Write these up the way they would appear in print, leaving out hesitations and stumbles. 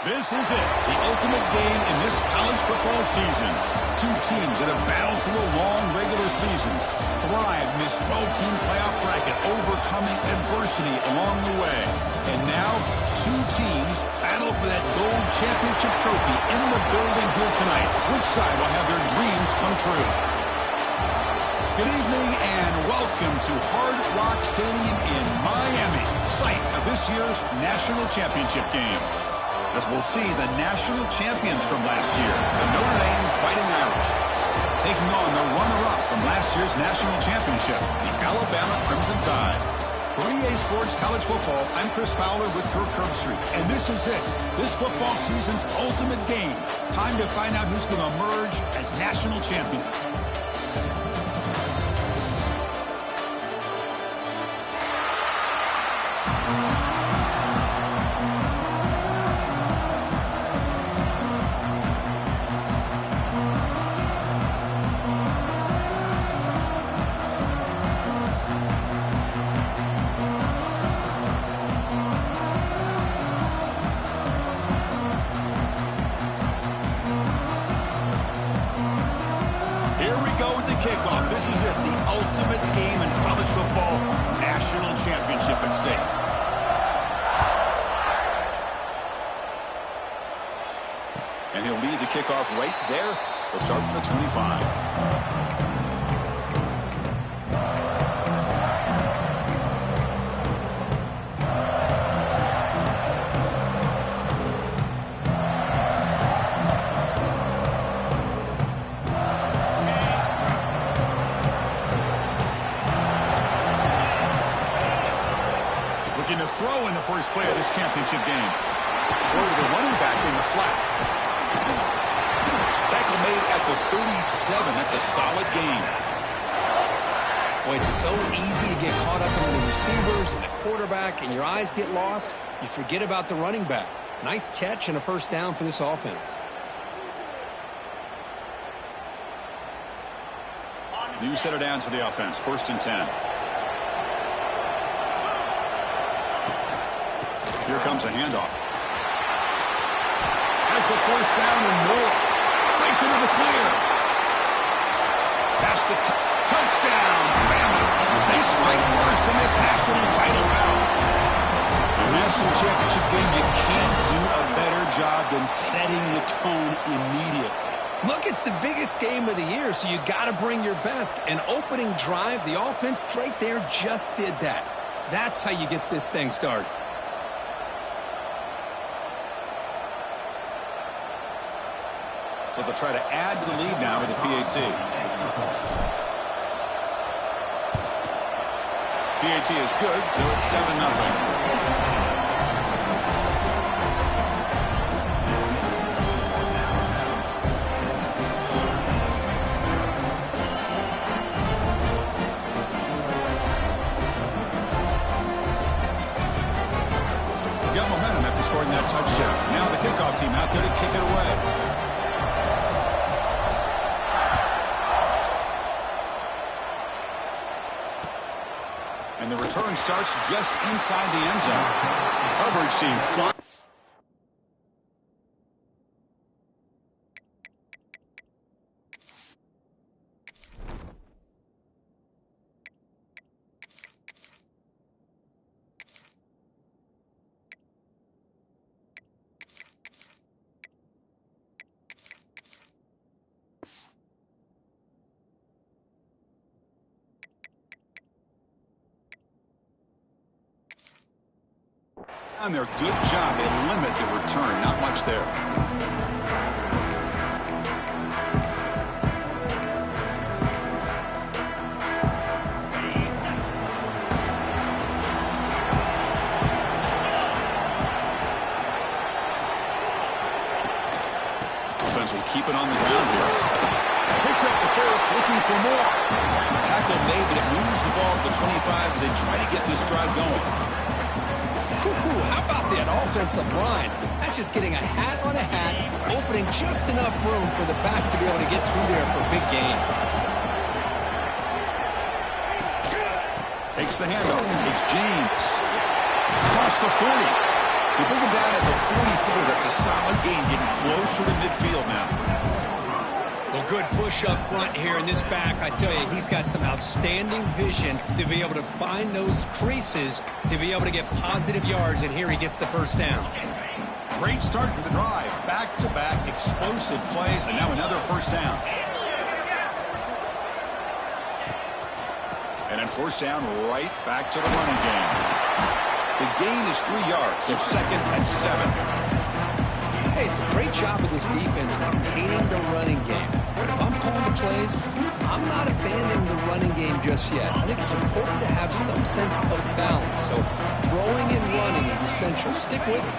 This is it, the ultimate game in this college football season. Two teams that have battled through a long regular season, thrived in this 12-team playoff bracket, overcoming adversity along the way. And now, two teams battle for that gold championship trophy in the building here tonight. Which side will have their dreams come true? Good evening and welcome to Hard Rock Stadium in Miami, site of this year's national championship game. As we'll see the national champions from last year, the Notre Dame Fighting Irish, taking on the runner-up from last year's national championship, the Alabama Crimson Tide. For EA Sports College Football, I'm Chris Fowler with Kirk Herbstreit, and this is it, this football season's ultimate game. Time to find out who's going to emerge as national champion. Kickoff. This is it, the ultimate game in college football, national championship at stake. And he'll lead the kickoff right there. He'll start from the 25. Looking to throw in the first play of this championship game. Throw to the running back in the flat. Tackle made at the 37. That's a solid gain. Well, it's so easy to get caught up in the receivers and the quarterback, and your eyes get lost. You forget about the running back. Nice catch and a first down for this offense. New set of downs for the offense. 1st and 10. Here comes a handoff. Has the first down and more. Breaks into the clear. Past the touchdown. Bama. They strike first in this national title bout. The national championship game, you can't do a better job than setting the tone immediately. Look, it's the biggest game of the year, so you got to bring your best. An opening drive, the offense right there just did that. That's how you get this thing started. So they'll try to add to the lead now with the PAT. PAT is good, so it's 7-0. Got momentum after scoring that touchdown. Now the kickoff team out there to kick it away. And the return starts just inside the end zone. Coverage team fly. On their good job, they limit the return. Not much there. Offense will keep it on the ground here. Picks up the first, looking for more. Tackle made, but it moves the ball to the 25 as they try to get this drive going. How about that offensive line? That's just getting a hat on a hat, opening just enough room for the back to be able to get through there for a big gain. Takes the handoff. It's James. Across the 40. They bring him down at the 44. That's a solid gain, getting closer to midfield now. Well, good push up front here in this back. I tell you, he's got some outstanding vision to be able to find those creases, to be able to get positive yards, and here he gets the first down. Great start to the drive. Back-to-back explosive plays, and now another first down. And then first down, right back to the running game. The gain is 3 yards, so 2nd and 7. Hey, it's a great job of this defense containing the running game. But if I'm calling the plays, I'm not abandoning the running game just yet. I think it's important to have some sense of balance. So throwing and running is essential. Stick with it.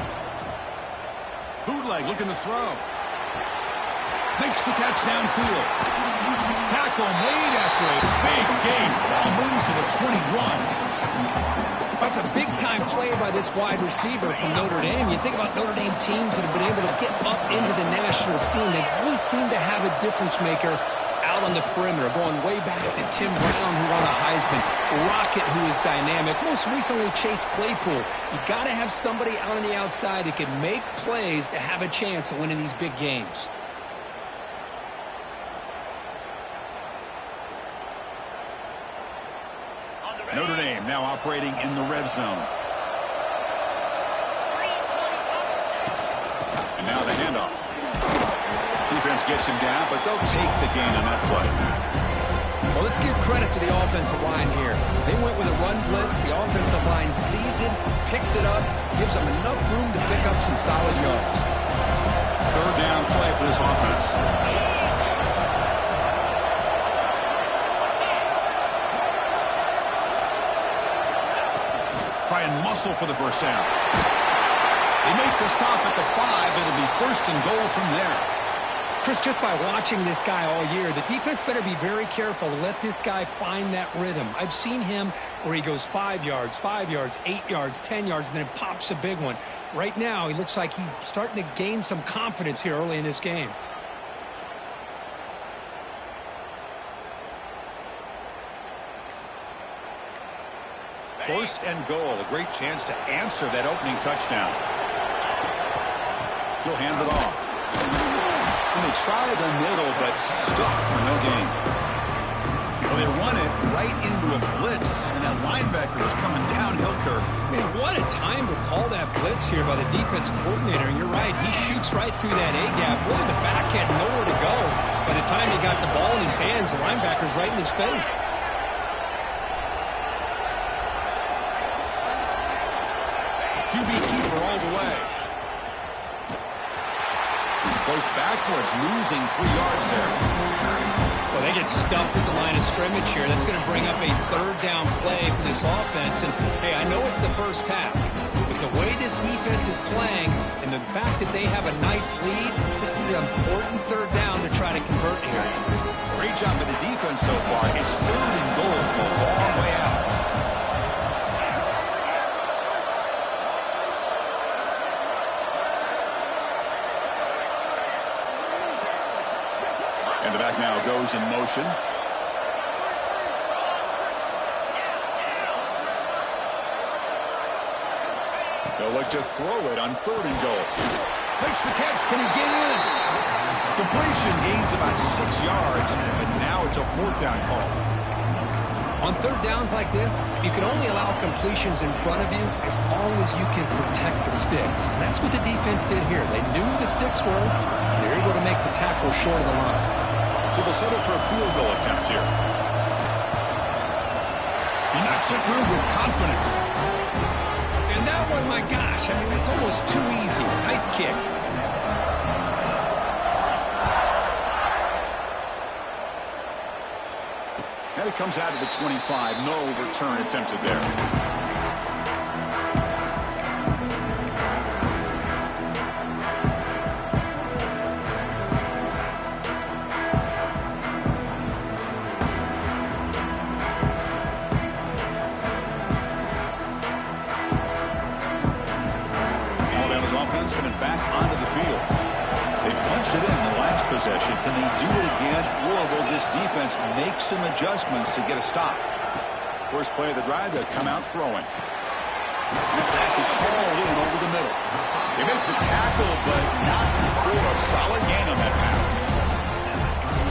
Bootleg looking to throw. Makes the catch downfield. Tackle made after a big gain. Ball moves to the 21. That's a big-time play by this wide receiver from Notre Dame. You think about Notre Dame teams that have been able to get up into the national scene. They really seem to have a difference maker out on the perimeter, going way back to Tim Brown, who won a Heisman, Rocket, who is dynamic, most recently Chase Claypool. You got to have somebody out on the outside who can make plays to have a chance of winning these big games. Notre Dame now operating in the red zone. And now the handoff. Defense gets him down, but they'll take the gain on that play. Well, let's give credit to the offensive line here. They went with a run blitz. The offensive line sees it, picks it up, gives them enough room to pick up some solid yards. Third down play for this offense. Try and muscle for the first down. They make the stop at the 5. It'll be 1st and goal from there. Chris, just by watching this guy all year, the defense better be very careful to let this guy find that rhythm. I've seen him where he goes 5 yards, 8 yards, 10 yards, and then pops a big one. Right now, he looks like he's starting to gain some confidence here early in this game. First and goal, a great chance to answer that opening touchdown. He'll hand it off. And they try the middle, but stuck for no gain. Well, they run it right into a blitz, and that linebacker was coming downhill, Kirk. Man, what a time to call that blitz here by the defensive coordinator. You're right, he shoots right through that A-gap. Really, the back had nowhere to go. By the time he got the ball in his hands, the linebacker's right in his face. QB keeper all the way. Goes backwards, losing 3 yards there. Well, they get stuffed at the line of scrimmage here. That's going to bring up a third down play for this offense. And, hey, I know it's the first half, but the way this defense is playing and the fact that they have a nice lead, this is an important third down to try to convert here. Great job by the defense so far. It's 3rd and goal from a long way out. And the back now goes in motion. They'll look to throw it on 3rd and goal. Makes the catch. Can he get in? Completion gains about 6 yards, but now it's a 4th down call. On third downs like this, you can only allow completions in front of you as long as you can protect the sticks. And that's what the defense did here. They knew the sticks were. They were able to make the tackle short of the line. So they'll settle for a field goal attempt here. He knocks it through with confidence. And that one, my gosh, I mean, it's almost too easy. Nice kick. And it comes out of the 25. No return attempted there. Back onto the field. They punched it in the last possession. Can they do it again, or will this defense make some adjustments to get a stop? First play of the drive, they'll come out throwing. And the pass is hauled in over the middle. They make the tackle, but not before a solid gain on that pass.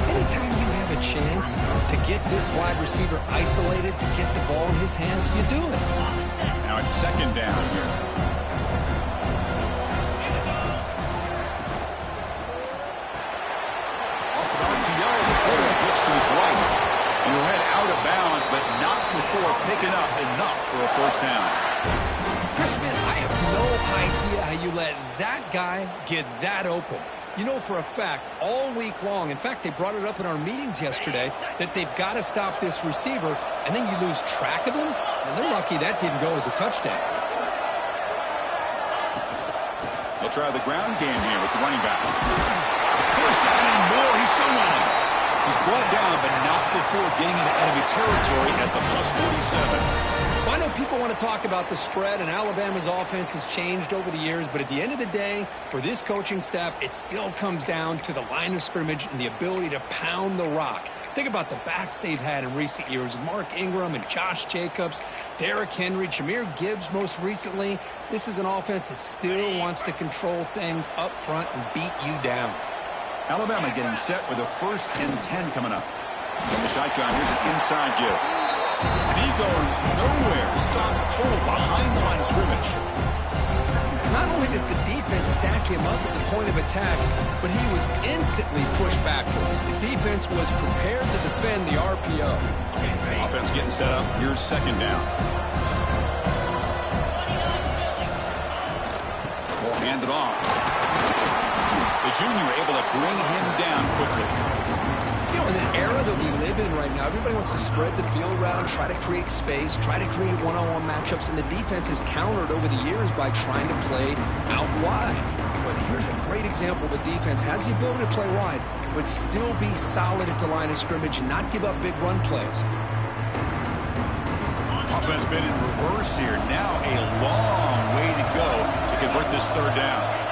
Anytime you have a chance to get this wide receiver isolated, to get the ball in his hands, you do it. Now it's second down here. Off an RPO, the quarterback looks to his right. And he'll head out of bounds, but not before picking up enough for a first down. Chris, man, I have no idea how you let that guy get that open. You know for a fact, all week long, in fact, they brought it up in our meetings yesterday, that they've got to stop this receiver, and then you lose track of him, and they're lucky that didn't go as a touchdown. They'll try the ground game here with the running back. First down and more. He's still running. He's brought down, but not before getting into enemy territory at the plus 47. Well, I know people want to talk about the spread, and Alabama's offense has changed over the years, but at the end of the day, for this coaching staff, it still comes down to the line of scrimmage and the ability to pound the rock. Think about the backs they've had in recent years, Mark Ingram and Josh Jacobs, Derrick Henry, Jahmyr Gibbs most recently. This is an offense that still wants to control things up front and beat you down. Alabama getting set with a 1st and 10 coming up. From the shotgun, here's an inside give. And he goes nowhere. Stopped cold behind the line of scrimmage. Not only does the defense stack him up at the point of attack, but he was instantly pushed backwards. The defense was prepared to defend the RPO. Offense getting set up. Here's second down. Ball handed off. The junior able to bring him down quickly. You know, in an era that we live in right now, everybody wants to spread the field around, try to create space, try to create one-on-one matchups, and the defense is countered over the years by trying to play out wide. But here's a great example. The defense has the ability to play wide, but still be solid at the line of scrimmage and not give up big run plays. Offense been in reverse here. Now a long way to go to convert this third down.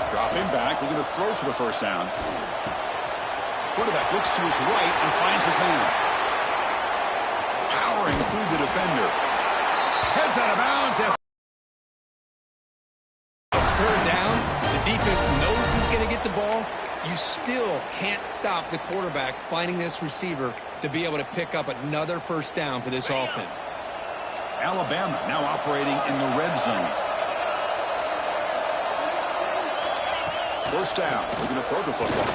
Dropping back, looking to throw for the first down. Quarterback looks to his right and finds his man. Powering through the defender. Heads out of bounds. It's third down. The defense knows he's going to get the ball. You still can't stop the quarterback finding this receiver to be able to pick up another first down for this offense. Alabama now operating in the red zone. First down. Looking to throw the football.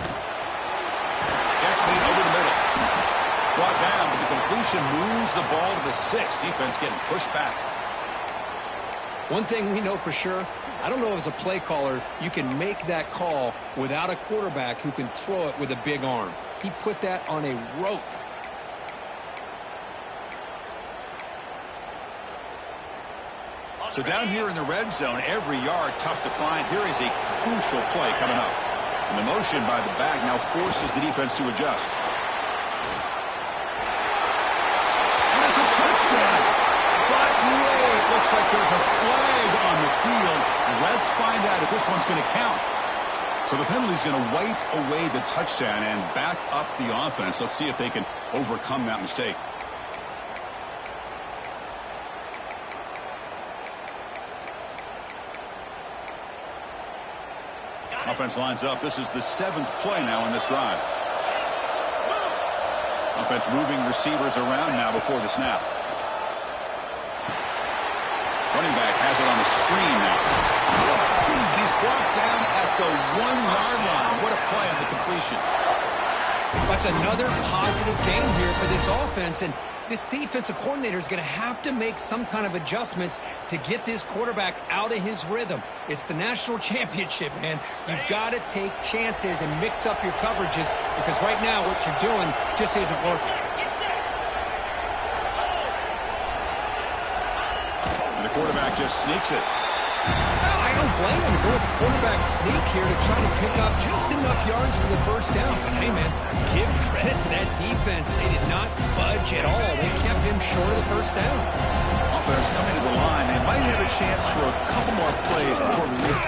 Catch made over the middle. Brought down, but the completion moves the ball to the 6. Defense getting pushed back. One thing we know for sure, I don't know as a play caller, you can make that call without a quarterback who can throw it with a big arm. He put that on a rope. So down here in the red zone, every yard tough to find. Here is a crucial play coming up. And the motion by the back now forces the defense to adjust. And it's a touchdown. But wait, looks like there's a flag on the field. Let's find out if this one's going to count. So the penalty is going to wipe away the touchdown and back up the offense. Let's see if they can overcome that mistake. Offense lines up. This is the 7th play now in this drive. Offense moving receivers around now before the snap. Running back has it on the screen now. He's brought down at the 1-yard line. What a play on the completion. That's another positive game here for this offense, and this defensive coordinator is going to have to make some kind of adjustments to get this quarterback out of his rhythm. It's the national championship, man. You've got to take chances and mix up your coverages because right now what you're doing just isn't working. And the quarterback just sneaks it. Well, I don't blame him to go with the quarterback sneak here to try to pick up just enough yards for the first down. But hey, man, give credit to that defense. They did not budge at all. They kept him short of the first down. Offense coming to the line. They might have a chance for a couple more plays before we leave.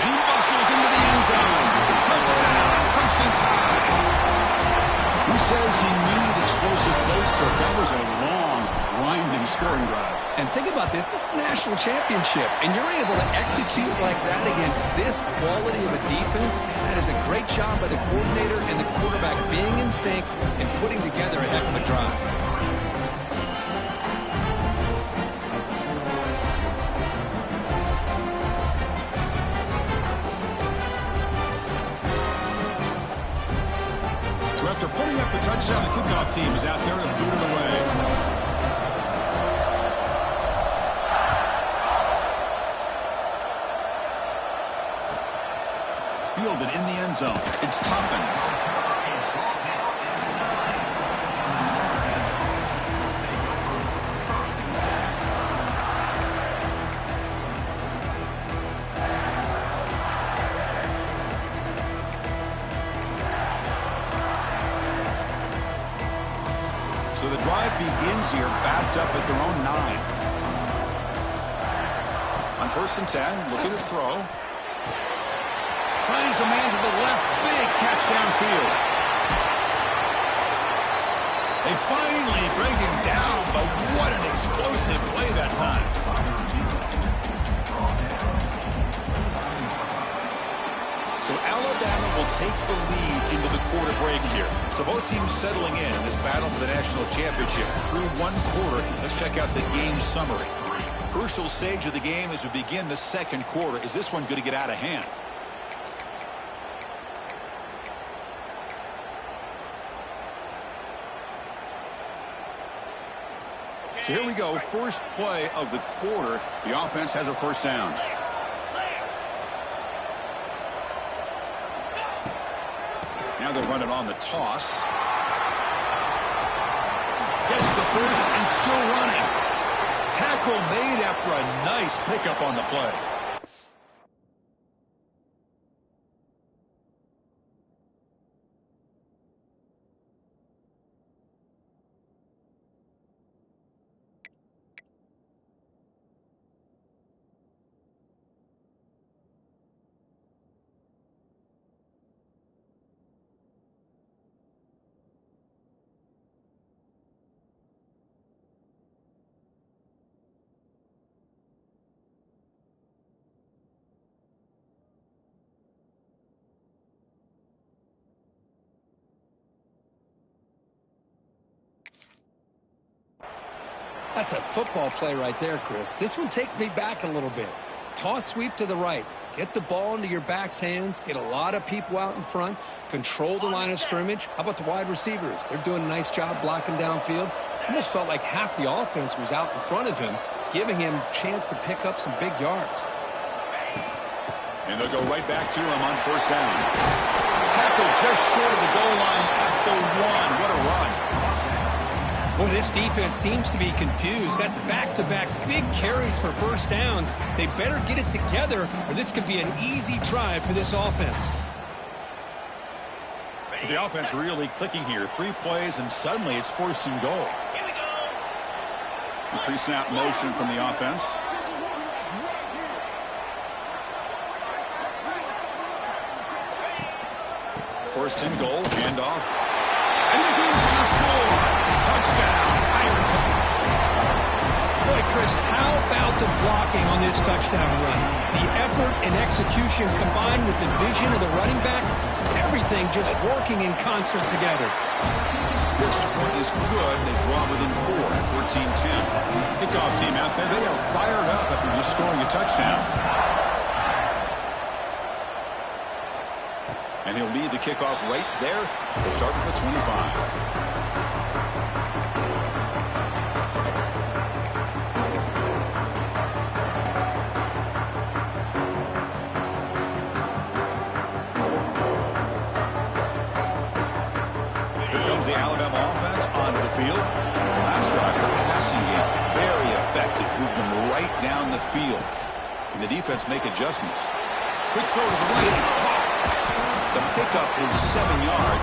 He bustles into the end zone. Touchdown, Crimson Tide. Who says he needed explosive plays, Kirk? That was a long, grinding scoring drive. And think about this. This is a national championship, and you're able to execute like that against this quality of a defense. Man, that is a great job by the coordinator and the quarterback being in sync and putting together a heck of a drive. So after putting up the touchdown, the kickoff team is out there to boot it away. Fielded in the end zone. It's Toppins. So the drive begins here, backed up at their own 9. On 1st and 10, looking to throw. Finds a man to the left. Big catch downfield. They finally bring him down, but what an explosive play that time. So Alabama will take the lead into the quarter break here. So both teams settling in this battle for the national championship. Through one quarter, let's check out the game summary. Crucial stage of the game as we begin the second quarter. Is this one going to get out of hand? So here we go, first play of the quarter. The offense has a first down. Now they're running on the toss. Gets the first and still running. Tackle made after a nice pickup on the play. That's a football play right there, Chris. This one takes me back a little bit. Toss sweep to the right. Get the ball into your back's hands. Get a lot of people out in front. Control the line of scrimmage. How about the wide receivers? They're doing a nice job blocking downfield. Almost felt like half the offense was out in front of him, giving him a chance to pick up some big yards. And they'll go right back to him on first down. Tackle just short of the goal line at the 1. What a run. Boy, this defense seems to be confused. That's back-to-back big carries for first downs. They better get it together, or this could be an easy drive for this offense. So the offense really clicking here. 3 plays, and suddenly it's 1st and goal. The pre-snap motion from the offense. First and goal, handoff. And he's in for the score. Touchdown, Irish. Boy, Chris, how about the blocking on this touchdown run? The effort and execution combined with the vision of the running back, everything just working in concert together. This one is good. They draw within 4 at 14-10. Kickoff team out there, they are fired up after just scoring a touchdown. And he'll lead the kickoff right there. They'll start with the 25. The Alabama offense onto the field. Last drive, the passing game, very effective. Moved them right down the field. Can the defense make adjustments? Quick throw to the right. It's caught. The pickup is 7 yards.